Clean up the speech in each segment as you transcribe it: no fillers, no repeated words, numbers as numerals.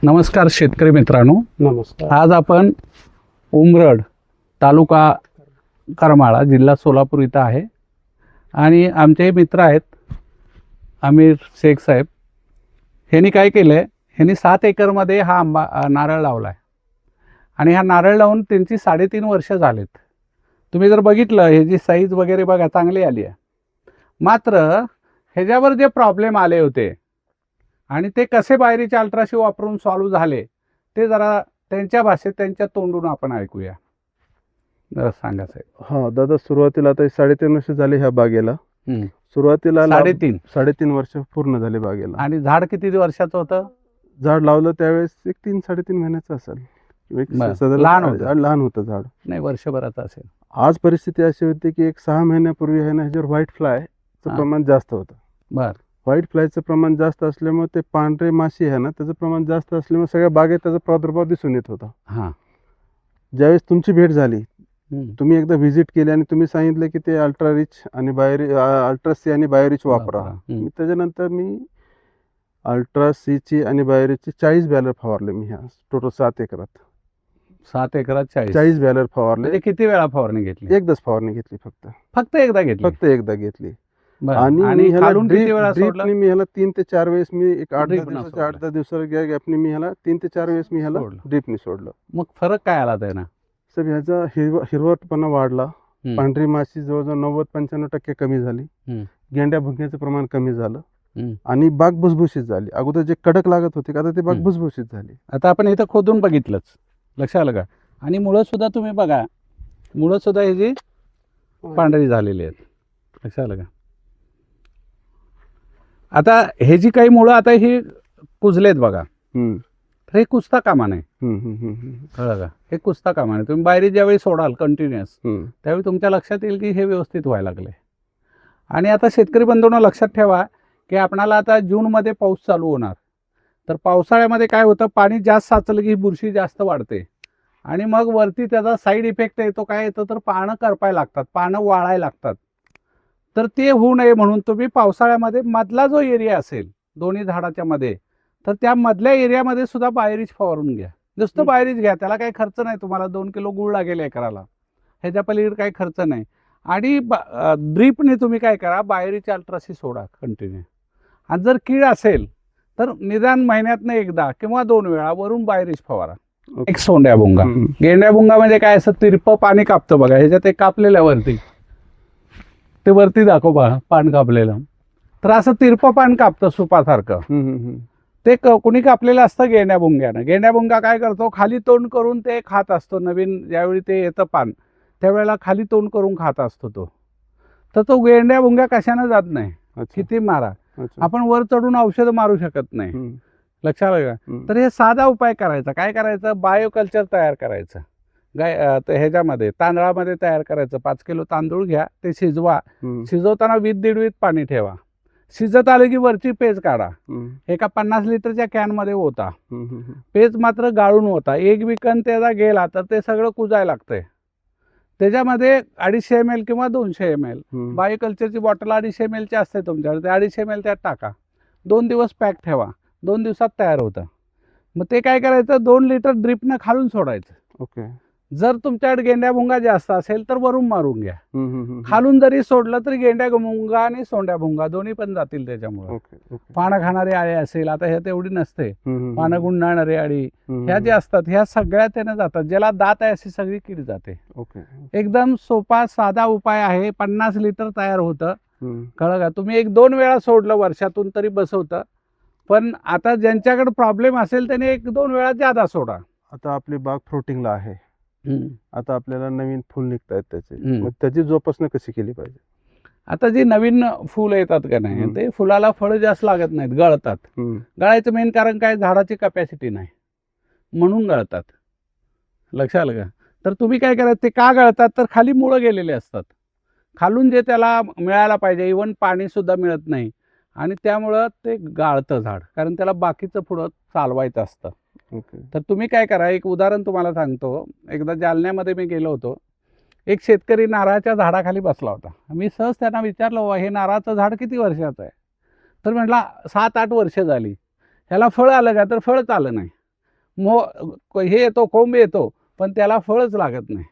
नमस्कार शेतकरी मित्रांनो. नमस्कार. आज आपण उमरड तालुका करमाळा जिल्हा सोलापूर इथं आहे आणि आमचे मित्र आहेत आमिर शेख साहेब. ह्यांनी काय केलं आहे, ह्यांनी 7 एकरमध्ये हा नारळ लावला आहे आणि हा नारळ लावून त्यांची 3.5 वर्ष झालेत. तुम्ही जर बघितलं ह्याची साईज वगैरे बघा चांगली आली आहे. मात्र ह्याच्यावर जे प्रॉब्लेम आले होते आणि ते कसे बाहेरीचे अल्ट्राशी वापरून सॉल्व्ह झाले ते जरा त्यांच्या भाषेत त्यांच्या तोंडून आपण ऐकूया. जरा सांगा साहेब. हा दादा, सुरुवातीला आता 3.5 वर्ष झाले ह्या बागेला. सुरुवातीला 3.5 वर्ष पूर्ण झाले बागेला. आणि झाड किती वर्षाचं होतं? झाड लावलं त्यावेळेस एक 3-3.5 महिन्याचं असेल. लहान होतं झाड. नाही, वर्षभराचं असेल. आज परिस्थिती अशी होती की एक 6 महिन्यापूर्वी आहे ना, ह्याच्यावर व्हाईट फ्लायचं प्रमाण जास्त होतं. बर. व्हाईट फ्लायचं प्रमाण जास्त असल्यामुळे ते पांढरे माशी आहे ना, त्याचं प्रमाण जास्त असल्यामुळे सगळ्या बागेत त्याचा प्रादुर्भाव दिसून येत होता. हां. ज्यावेळेस तुमची भेट झाली, तुम्ही एकदा व्हिजिट केली आणि तुम्ही सांगितलं की ते अल्ट्रा रिच आणि अल्ट्रा सी आणि बायोरिच वापरा. त्याच्यानंतर मी अल्ट्रा सीची आणि बायोरिचची 40 बॅलर फवारले. मी ह्या टोटल 7 एकरात 7 एकरात 40 बॅलर फवारले. म्हणजे किती वेळा फवारणी घेतली? एकदाच फवारणी घेतली. फक्त एकदा घेतली. आणि खालून किती वेळा सोडलं? मी ह्याला 3 ते 4 वेळेस मी एक 8-10 दिवसाच्या गॅपने मी ह्याला 3 ते 4 वेळेस मी ह्याला ड्रिपने सोडलं. मग फरक काय आला त्यानं? साहेब, ह्याचा हिरवटपणा वाढला. पांढरी माशी जवळजवळ 90-95% कमी झाली. गेंड्या भुंक्याचं प्रमाण कमी झालं आणि बाग भुसभुशीत झाली. अगोदर जे कडक लागत होते आता ते बाग भुसभुशीत झाली. आता आपण इथं खोदून बघितलंच, लक्षात आलं का? आणि मुळं सुद्धा तुम्ही बघा, मुळं सुद्धा ह्याची पांढरी झालेली आहेत. लक्षात आलं का? आता हे जी काही मुळं आता ही कुजलेत बघा, तर हे कुजता कामा नाही. कळलं का? हे कुजता कामा नाही. तुम्ही बाहेर ज्यावेळी सोडाल कंटिन्युअस त्यावेळी तुमच्या लक्षात येईल की हे व्यवस्थित व्हायला लागले. आणि आता शेतकरी बंधूंनो लक्षात ठेवा की आपणाला आता जूनमध्ये पाऊस चालू होणार, तर पावसाळ्यामध्ये काय होतं, पाणी जास्त साचलं की बुरशी जास्त वाढते आणि मग वरती त्याचा साईड इफेक्ट येतो. काय येतं तर पानं करपायला लागतात, पानं वाळायला लागतात. तर ते होऊ नये म्हणून तुम्ही पावसाळ्यामध्ये मधला जो एरिया असेल दोन्ही झाडाच्या मध्ये, तर त्या मधल्या एरियामध्ये सुद्धा बायोरिच फवारून घ्या. नुसतं बायोरिच घ्या, त्याला काही खर्च नाही. तुम्हाला 2 किलो गुळ लागेल एकराला, ह्याच्या पलीकडे काही खर्च नाही. आणि ड्रीपने तुम्ही काय करा, बायोरिच अल्ट्राशी सोडा कंटिन्यू. आणि जर कीड असेल तर निदान महिन्यातनं एकदा किंवा 2 वेळा वरून बायोरिच फवारा. एक सोंड्या भुंगा. गेंड्या भुंगा म्हणजे काय, असं तिरपं पाणी कापतं बघा. ह्याच्यात एक कापलेल्यावरती ते वरती दाखव बघा, पान कापलेलं. तर असं तिरपं पान कापतं सुपासारखं. ते कोणी कापलेलं असतं गेंड्या भुंग्यानं. गेंड्या भुंगा काय करतो, खाली तोंड करून ते खात असतो. नवीन ज्यावेळी ते येतं पान त्यावेळेला खाली तोंड करून खात असतो तो. तर तो गेंड्या भुंग्या कशानं जात नाही. किती मारा, आपण वर चढून औषध मारू शकत नाही. लक्षात आलं का? तर हे साधा उपाय करायचा. काय करायचं, बायोकल्चर तयार करायचं. ह्याच्यामध्ये तांदळामध्ये तयार करायचं. 5 किलो तांदूळ घ्या, ते शिजवा. शिजवताना 20-1.5 पाणी ठेवा. शिजत आले की वरची पेज काढा. एका 50 लिटरच्या कॅनमध्ये होता. पेज मात्र गाळून होता. 1 विकन त्याचा गेला तर ते सगळं कुजायला लागतंय. त्याच्यामध्ये 250 ml किंवा 200 ml बायोकल्चरची बॉटल 250 ml ची असते तुमच्याकडे, ते 250 ml त्यात टाका. 2 दिवस पॅक ठेवा. 2 दिवसात तयार होतं. मग ते काय करायचं, 2 लिटर ड्रिपनं खालून सोडायचं. ओके. जर तुमच्याकडे गेंड्या भुंगा जास्त असेल तर वरून मारून घ्या. खालून जरी सोडलं तरी गेंड्या भुंगा आणि सोंड्या भुंगा दोन्ही पण जातील त्याच्यामुळे. पानं खाणारी आळी असेल, आता ह्या तेवढी नसते, पानं गुंडाळणारी आळी ह्या ज्या असतात ह्या सगळ्या त्याने जातात. ज्याला दात आहे अशी सगळी कीड जाते. एकदम सोपा साधा उपाय आहे. 50 लिटर तयार होतं. कळलं का? तुम्ही 1-2 वेळा सोडलं वर्षातून तरी बसवतं. पण आता ज्यांच्याकडे प्रॉब्लेम असेल त्याने 1-2 वेळा जादा सोडा. आता आपली बाग फ्रुटिंगला आहे. आता आपल्याला नवीन फुल निघतायत त्याचे, मग त्याची जोपासना कशी केली पाहिजे? आता जी नवीन फुलं येतात का नाही, ते फुलाला फळं जास्त लागत नाहीत, गळतात. गळायचं मेन कारण काय, झाडाची कॅपॅसिटी नाही म्हणून गळतात. लक्षात आलं का? तर तुम्ही काय करायचं, ते का गळतात तर खाली मुळं गेलेले असतात. खालून जे त्याला मिळायला पाहिजे इव्हन पाणी सुद्धा मिळत नाही आणि त्यामुळं ते गाळतं झाड, कारण त्याला बाकीचं पुढं चालवायचं असतं. तर तुम्ही काय करा, एक उदाहरण तुम्हाला सांगतो. एकदा जालन्यामध्ये मी गेलो होतो. एक शेतकरी नारळाच्या झाडाखाली बसला होता. मी सहज त्यांना विचारलं, हे नारळाचं झाड किती वर्षाचं आहे? तर म्हटला 7-8 वर्ष झाली. ह्याला फळ आलं का? तर फळच आलं नाही. हे येतो, कोंब येतो, पण त्याला फळच लागत नाही.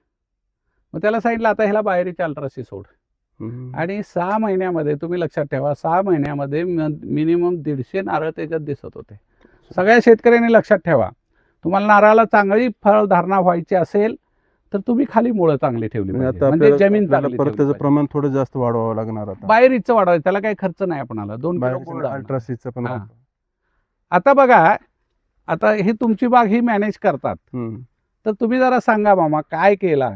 मग त्याला सांगितलं आता ह्याला बाहेरची अल्ट्रासी सोड. आणि 6 महिन्यामध्ये तुम्ही लक्षात ठेवा, 6 महिन्यामध्ये मिनिमम 150 नारळ त्याच्यात दिसत होते. सगळ्या शेतकऱ्यांनी लक्षात ठेवा, तुम्हाला नारळाला चांगली फळधारणा व्हायची असेल तर तुम्ही खाली मुळं चांगली ठेवली पाहिजे, म्हणजे जमीन चांगली परत ठेवली त्याचं पाहिजे. प्रमाण थोडं जास्त वाढवावं लागणार आता. बाहेरचं वाढवायचं, त्याला काही खर्च नाही आपणाला. 2 किलो गुळ आणा. अल्ट्रासीचं पण हा. आता बघा, आता ही तुमची बाग ही मॅनेज करतात, तर तुम्ही जरा सांगा मामा काय केला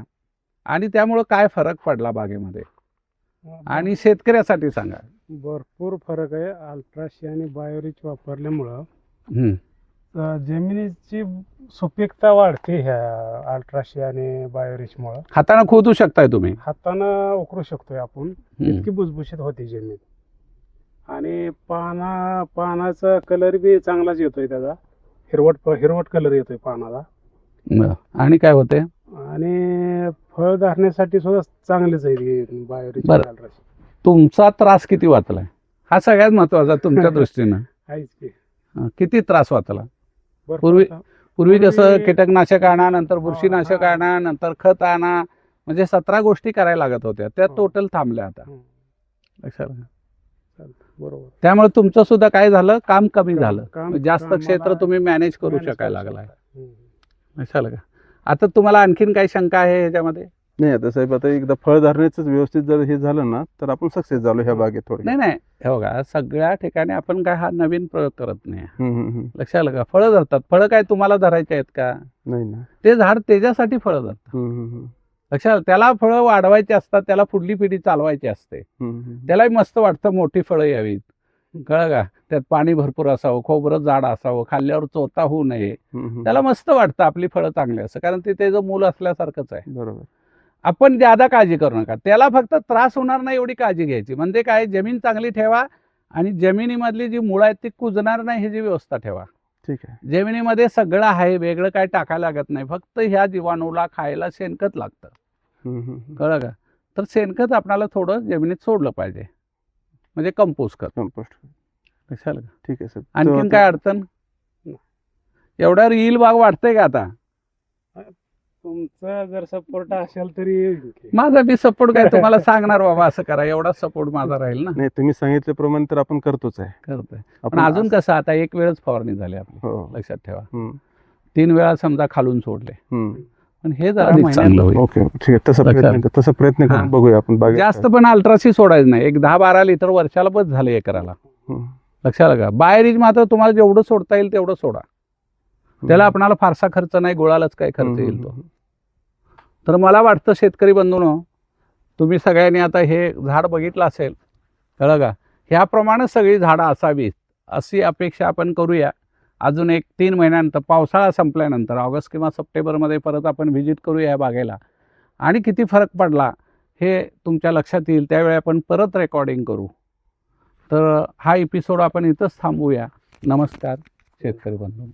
आणि त्यामुळं काय फरक पडला बागेमध्ये, आणि शेतकऱ्यासाठी सांगा. भरपूर फरक आहे. अल्ट्राशी आणि बायोरिच वापरल्यामुळं हम्म. जमिनीची सुपीकता वाढते ह्या अल्ट्राशी आणि बायोरिचमुळं. हाताने खोदू शकताय तुम्ही. हातानं उकरू शकतोय आपण, इतकी भुसभुशीत होती जमीन. आणि पानाचा कलर बी चांगलाच येतोय त्याचा, हिरवट कलर येतोय पानाला. आणि काय होते, आणि फळ धरण्यासाठी सुद्धा चांगलीच आहे बायोरिच बरं. अल्ट्राशी. तुमचा त्रास किती वाचलाय हा सगळ्यात महत्वाचा तुमच्या दृष्टीनं. आहेच की. किती त्रास वाचला. भरपूर पूर्वी कसं पूर्वी- कीटकनाशक आणा, नंतर बुरशीनाशक हा. आणा, नंतर खत आणा, म्हणजे 17 गोष्टी करायला लागत होत्या, त्या हो. टोटल थांबल्या आता. हं. लक्षात आलं? बरोबर. त्यामुळे तुमचं सुद्धा काय झालं, काम कमी काम- झालं, काम- जास्त कामाला क्षेत्र तुम्ही मॅनेज करू manage शकायला करू लागलाय. शकता. हं. लक्षात आलं का. आता तुम्हाला आणखीन काही शंका आहे ह्याच्यामध्ये? नाही आता साहेब, आता एकदा फळधारणेच व्यवस्थित जर हे झालं ना तर आपण सक्सेस झालो ह्या बागेत थोडं. नाही, हे बघा, सगळ्या ठिकाणी आपण काय हा नवीन प्रयोग करत नाही. लक्षात आलं का. फळं धरतात, फळं काय तुम्हाला धरायचे आहेत का, नाही ना. ते झाड त्याच्यासाठी फळं धरतात. लक्षात आलं, त्याला फळं वाढवायची असतात, त्याला पुढली पिढी चालवायची असते. त्यालाही मस्त वाटतं मोठी फळं यावीत, कळलं का. त्यात पाणी भरपूर असावं, खोबरं जाड असावं, खाल्ल्यावर चोथा होऊ नये, त्याला मस्त वाटतं आपली फळं चांगली असं, कारण ते त्याचं मूल असल्यासारखंच आहे. बरोबर. आपण ज्यादा काळजी करू नका, त्याला फक्त त्रास होणार नाही एवढी काळजी घ्यायची. म्हणजे काय, जमीन चांगली ठेवा आणि जमिनीमधली जी मुळं आहेत ती कुजणार नाही ह्याची व्यवस्था ठेवा. ठीक आहे. जमिनीमध्ये सगळं आहे, वेगळं काय टाकायला लागत नाही, फक्त ह्या जीवाणूला खायला शेणखत लागतं, कळलं का. तर शेणखत आपल्याला थोडं जमिनीत सोडलं पाहिजे, म्हणजे कंपोस्ट खत. लक्षात आलं का. ठीक आहे सर. आणखीन काय अडचण, एवढ्यावर येईल बाग वाटतंय का आता. तुमचा जर सपोर्ट असेल तरी माझा बी सपोर्ट काय तुम्हाला सांगणार बाबा असं करा, एवढा सपोर्ट माझा राहील ना. नाही, तुम्ही सांगितल्याप्रमाणे तर आपण करतोच आहे. करतोय, पण अजून कसं, आता एक वेळच फवारणी झाली आपली. हो. लक्षात ठेवा, 3 वेळा समजा खालून सोडले, पण हे जरा चांगलं होईल. ओके, ठीक आहे. तसा प्रयत्न करून बघूया आपण बागेत. जास्त पण अल्ट्रासी सोडायचं नाही, एक 10-12 लिटर वर्षाला बस झालं एकराला. लक्षात आलं का. बाहेरीच मात्र तुम्हाला जेवढं सोडता येईल तेवढं सोडा, त्याला आपणाला फारसा खर्च नाही, गोळालाच काय खर्च येईल तो. तर मला वाटतं शेतकरी बंधूंनो, तुम्ही सगळ्यांनी आता हे झाड बघितलं असेल, कळलं का. ह्याप्रमाणे सगळी झाडं असावीत अशी अपेक्षा आपण करूया. अजून एक 3 महिन्यानंतर, पावसाळा संपल्यानंतर ऑगस्ट किंवा सप्टेंबरमध्ये परत आपण व्हिजिट करूया या बागेला, आणि किती फरक पडला हे तुमच्या लक्षात येईल. त्यावेळी आपण परत रेकॉर्डिंग करू. तर हा एपिसोड आपण इथंच थांबवूया. नमस्कार शेतकरी बंधूंनो.